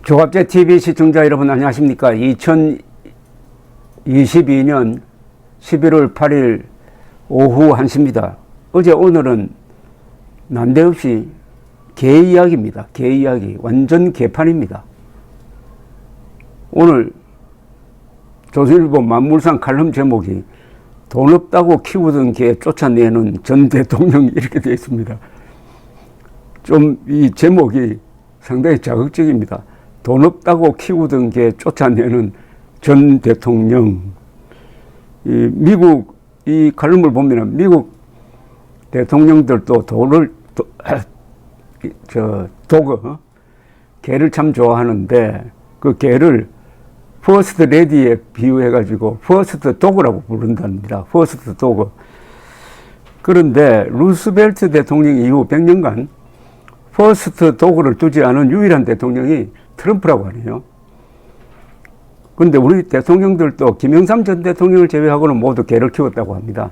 조갑제 TV 시청자 여러분 안녕하십니까. 2022년 11월 8일 오후 1시입니다. 어제 오늘은 난데없이 개 이야기입니다. 개 이야기. 완전 개판입니다. 오늘 조선일보 만물상 칼럼 제목이 돈 없다고 키우던 개 쫓아내는 전 대통령 이렇게 되어 있습니다. 좀 이 제목이 상당히 자극적입니다. 돈 없다고 키우던 개 쫓아내는 전 대통령. 미국 이 칼럼을 보면 미국 대통령들도 도그 개를 참 좋아하는데 그 개를 퍼스트 레디에 비유해가지고 퍼스트 도그라고 부른답니다. 퍼스트 도그. 그런데 루스벨트 대통령 이후 100년간 퍼스트 도그를 두지 않은 유일한 대통령이 트럼프라고 하네요. 그런데 우리 대통령들도 김영삼 전 대통령을 제외하고는 모두 개를 키웠다고 합니다.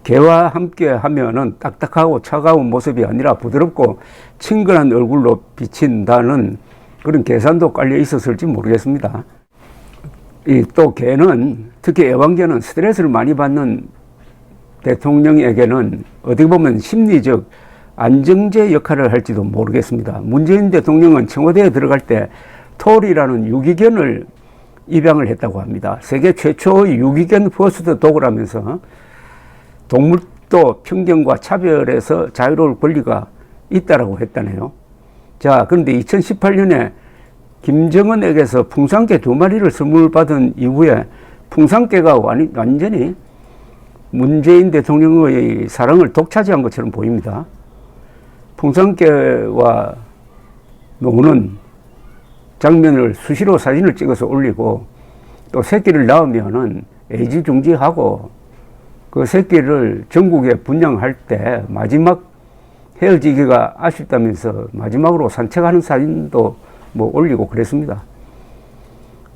개와 함께 하면은 딱딱하고 차가운 모습이 아니라 부드럽고 친근한 얼굴로 비친다는 그런 계산도 깔려 있었을지 모르겠습니다. 또 개는, 특히 애완개는 스트레스를 많이 받는 대통령에게는 어떻게 보면 심리적 안정제 역할을 할지도 모르겠습니다. 문재인 대통령은 청와대에 들어갈 때 톨이라는 유기견을 입양을 했다고 합니다. 세계 최초의 유기견 퍼스트 도그라면서 동물도 편견과 차별에서 자유로울 권리가 있다라고 했다네요. 자, 그런데 2018년에 김정은에게서 풍산개 2마리를 선물 받은 이후에 풍산개가 완전히 문재인 대통령의 사랑을 독차지한 것처럼 보입니다. 풍산개와 노는 장면을 수시로 사진을 찍어서 올리고 또 새끼를 낳으면은 애지중지하고 그 새끼를 전국에 분양할 때 마지막 헤어지기가 아쉽다면서 마지막으로 산책하는 사진도 뭐 올리고 그랬습니다.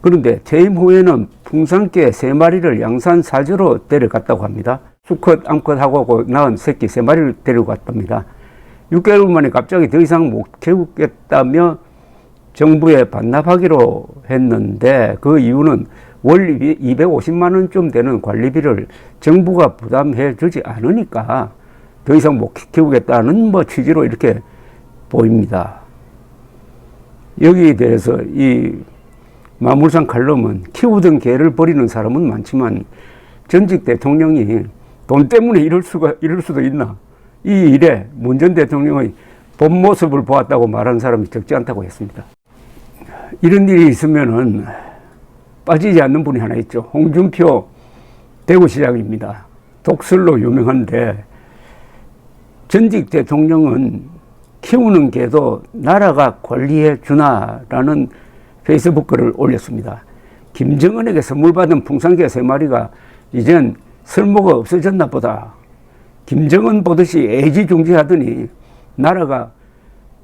그런데 퇴임 후에는 풍산개 3마리를 양산 사저로 데려갔다고 합니다. 수컷, 암컷하고 낳은 새끼 3마리를 데려갔답니다. 6개월 만에 갑자기 더 이상 못 키우겠다며 정부에 반납하기로 했는데 그 이유는 월 250만 원쯤 되는 관리비를 정부가 부담해 주지 않으니까 더 이상 못 키우겠다는 취지로 이렇게 보입니다. 여기에 대해서 이 만물상 칼럼은 키우던 개를 버리는 사람은 많지만 전직 대통령이 돈 때문에 이럴 수도 있나? 이 일에 문 전 대통령의 본 모습을 보았다고 말하는 사람이 적지 않다고 했습니다. 이런 일이 있으면은 빠지지 않는 분이 하나 있죠. 홍준표 대구시장입니다. 독설로 유명한데 전직 대통령은 키우는 개도 나라가 관리해 주나라는 페이스북 글을 올렸습니다. 김정은에게 선물 받은 풍산개 3마리가 이젠 쓸모가 없어졌나 보다. 김정은 보듯이 애지중지하더니 나라가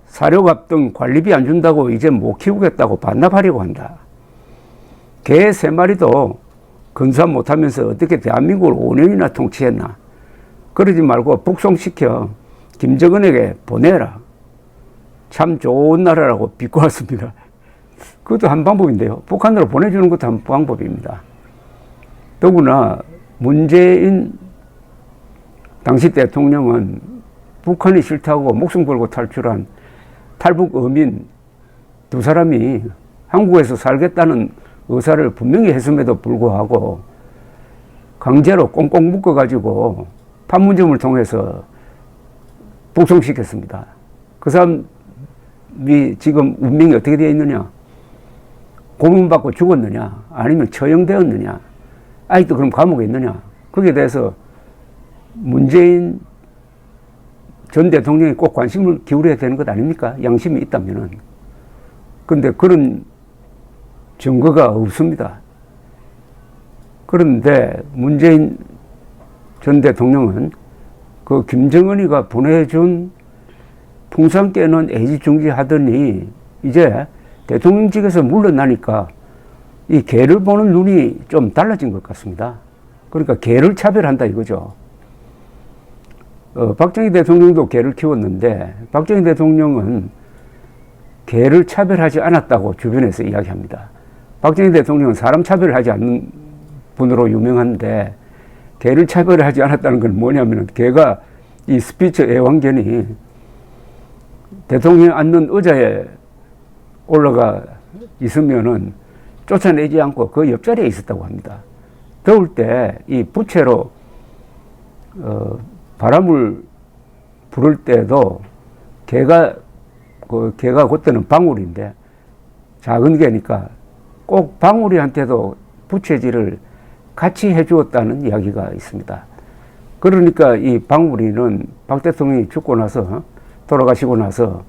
사료값 등 관리비 안 준다고 이제 못 키우겠다고 반납하려고 한다. 개 3마리도 근사한 못하면서 어떻게 대한민국을 5년이나 통치했나. 그러지 말고 북송시켜 김정은에게 보내라. 참 좋은 나라라고 비꼬았습니다. 그것도 한 방법인데요. 북한으로 보내주는 것도 한 방법입니다. 더구나 문재인 당시 대통령은 북한이 싫다고 목숨 걸고 탈출한 탈북 어민 2사람이 한국에서 살겠다는 의사를 분명히 했음에도 불구하고 강제로 꽁꽁 묶어가지고 판문점을 통해서 북송시켰습니다. 그 사람이 지금 운명이 어떻게 되어 있느냐? 고문받고 죽었느냐? 아니면 처형되었느냐? 아직도 그럼 감옥에 있느냐? 거기에 대해서 문재인 전 대통령이 꼭 관심을 기울여야 되는 것 아닙니까? 양심이 있다면은. 그런데 그런 증거가 없습니다. 그런데 문재인 전 대통령은 그 김정은이가 보내준 풍산개는 애지중지하더니 이제 대통령직에서 물러나니까 이 개를 보는 눈이 좀 달라진 것 같습니다. 그러니까 개를 차별한다 이거죠. 박정희 대통령도 개를 키웠는데 박정희 대통령은 개를 차별하지 않았다고 주변에서 이야기합니다. 박정희 대통령은 사람 차별을 하지 않는 분으로 유명한데 개를 차별하지 않았다는 건 뭐냐면 개가 이 스피처 애완견이 대통령이 앉는 의자에 올라가 있으면은 쫓아내지 않고 그 옆자리에 있었다고 합니다. 더울 때 이 부채로 바람을 부를 때도 개가 그때는 방울인데 작은 개니까 꼭 방울이한테도 부채질을 같이 해주었다는 이야기가 있습니다. 그러니까 이 방울이는 박 대통령이 죽고 나서 돌아가시고 나서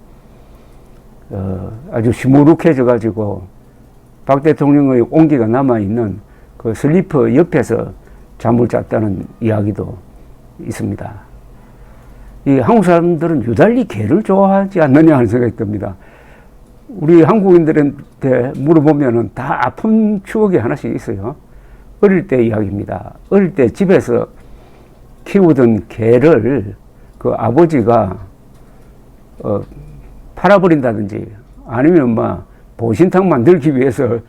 아주 시무룩해져 가지고 박 대통령의 온기가 남아있는 그 슬리퍼 옆에서 잠을 잤다는 이야기도 있습니다. 이 한국 사람들은 유달리 개를 좋아하지 않느냐 하는 생각이 듭니다. 우리 한국인들한테 물어보면은 다 아픈 추억이 하나씩 있어요. 어릴 때 이야기입니다. 어릴 때 집에서 키우던 개를 그 아버지가 팔아버린다든지 아니면 보신탕 만들기 위해서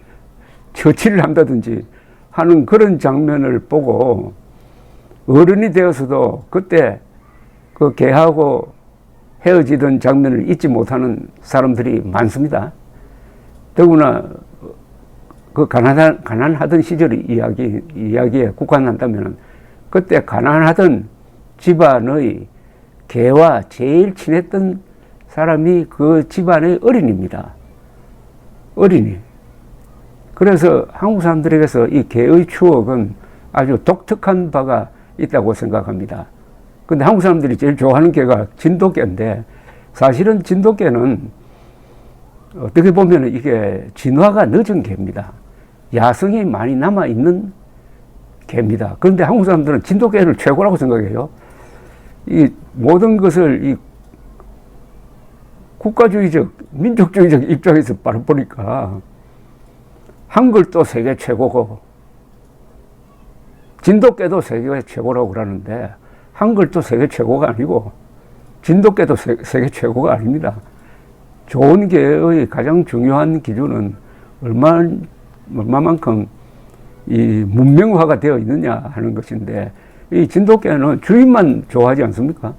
처치를 한다든지 하는 그런 장면을 보고 어른이 되어서도 그때 그 개하고 헤어지던 장면을 잊지 못하는 사람들이 많습니다. 더구나 그 가난하던 시절 이야기에 국한한다면 그때 가난하던 집안의 개와 제일 친했던 사람이 그 집안의 어린이입니다. 어린이. 그래서 한국 사람들에게서 이 개의 추억은 아주 독특한 바가 있다고 생각합니다. 근데 한국 사람들이 제일 좋아하는 개가 진돗개인데 사실은 진돗개는 어떻게 보면 이게 진화가 늦은 개입니다. 야성이 많이 남아있는 개입니다. 그런데 한국 사람들은 진돗개를 최고라고 생각해요. 이 모든 것을 이 국가주의적, 민족주의적 입장에서 바라보니까 한글도 세계 최고고 진돗개도 세계 최고라고 그러는데 한글도 세계 최고가 아니고 진돗개도 세계 최고가 아닙니다. 좋은 개의 가장 중요한 기준은 얼마만큼 이 문명화가 되어 있느냐 하는 것인데 이 진돗개는 주인만 좋아하지 않습니까?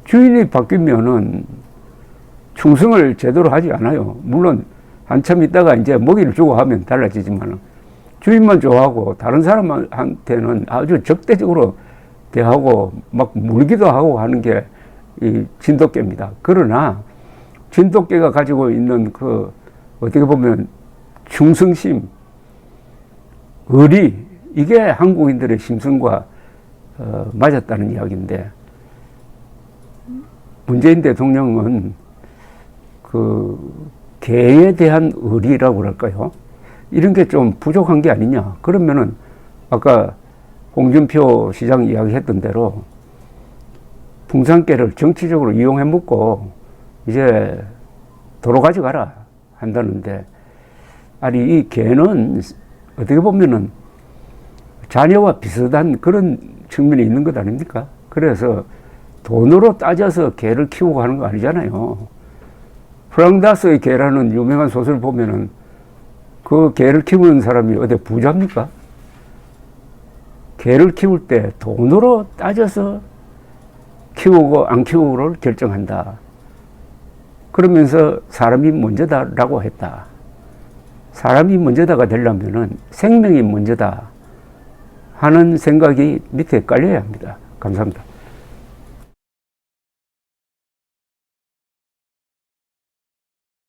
주인이 바뀌면은 충성을 제대로 하지 않아요. 물론 한참 있다가 이제 먹이를 주고 하면 달라지지만 주인만 좋아하고 다른 사람한테는 아주 적대적으로 대하고 막 물기도 하고 하는 게 이 진돗개입니다. 그러나 진돗개가 가지고 있는 그 어떻게 보면 충성심, 의리, 이게 한국인들의 심성과 맞았다는 이야기인데 문재인 대통령은 그 개에 대한 의리라고 그럴까요? 이런 게 좀 부족한 게 아니냐. 그러면은 아까 홍준표 시장 이야기했던 대로 풍산개를 정치적으로 이용해 먹고 이제 도로 가져가라 한다는데 아니 이 개는 어떻게 보면은 자녀와 비슷한 그런 측면이 있는 것 아닙니까? 그래서 돈으로 따져서 개를 키우고 하는 거 아니잖아요. 프랑다스의 개라는 유명한 소설 보면은 그 개를 키우는 사람이 어디 부자입니까? 개를 키울 때 돈으로 따져서 키우고 안 키우고를 결정한다. 그러면서 사람이 먼저다라고 했다. 사람이 먼저다가 되려면은 생명이 먼저다 하는 생각이 밑에 깔려야 합니다. 감사합니다.